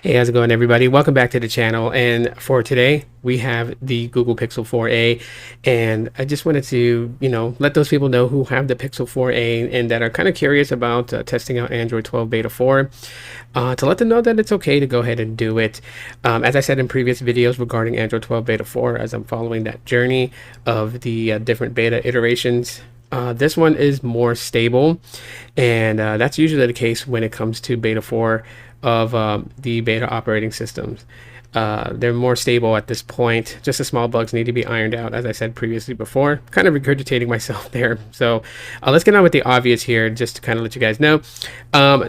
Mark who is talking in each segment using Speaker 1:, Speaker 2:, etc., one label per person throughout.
Speaker 1: Hey, how's it going, everybody? Welcome back to the channel. And for today, we have the Google Pixel 4a. And I just wanted to, let those people know who have the Pixel 4a and that are kind of curious about testing out Android 12 Beta 4, to let them know that it's okay to go ahead and do it. As I said in previous videos regarding Android 12 Beta 4, as I'm following that journey of the different beta iterations, this one is more stable, and that's usually the case when it comes to Beta 4 of the beta operating systems. They're more stable at this point. Just the small bugs need to be ironed out, as I said previously before. Kind of regurgitating myself there. So let's get on with the obvious here, just to kind of let you guys know.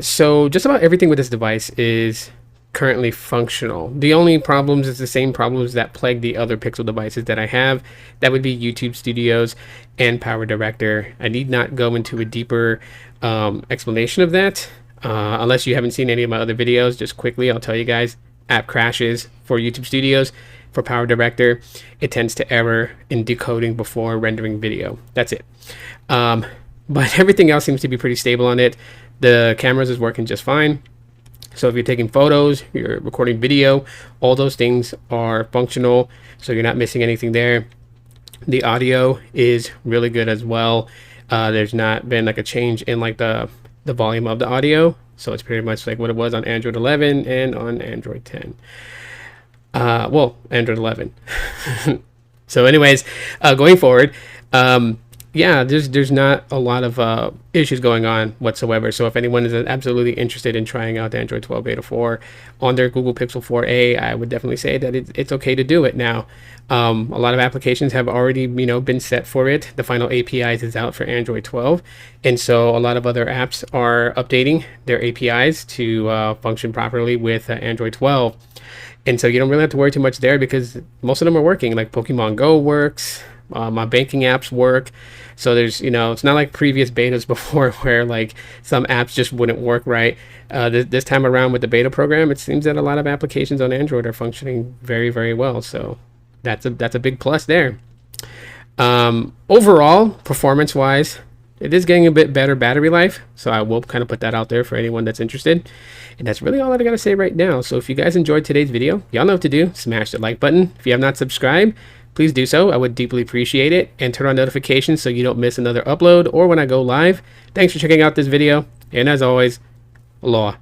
Speaker 1: So just about everything with this device is currently functional. The only problems is the same problems that plague the other Pixel devices that I have. That would be YouTube Studios and Power Director. I need not go into a deeper explanation of that. Unless you haven't seen any of my other videos, just quickly, I'll tell you guys, app crashes for YouTube Studios. For Power Director, it tends to error in decoding before rendering video. That's it. But everything else seems to be pretty stable on it. The cameras is working just fine. So if you're taking photos, you're recording video, all those things are functional. So you're not missing anything there. The audio is really good as well. There's not been like a change in like the volume of the audio, so it's pretty much like what it was on Android 11 and on Android 10. Well, Android 11. So anyways, going forward, yeah, there's not a lot of issues going on whatsoever. So if anyone is absolutely interested in trying out the Android 12 Beta 4 on their Google Pixel 4a, I would definitely say that it's okay to do it now. A lot of applications have already, been set for it. The final APIs is out for Android 12, and so a lot of other apps are updating their APIs to function properly with Android 12. And so you don't really have to worry too much there because most of them are working. Like Pokemon Go works. My banking apps work. So there's, it's not like previous betas before where like some apps just wouldn't work right. This time around with the beta program, it seems that a lot of applications on Android are functioning very, very well. So that's a big plus there. Overall, performance wise, it is getting a bit better battery life. So I will kind of put that out there for anyone that's interested. And that's really all that I got to say right now. So if you guys enjoyed today's video, y'all know what to do. Smash the like button. If you have not subscribed, please do so. I would deeply appreciate it. And turn on notifications so you don't miss another upload or when I go live. Thanks for checking out this video. And as always, aloha.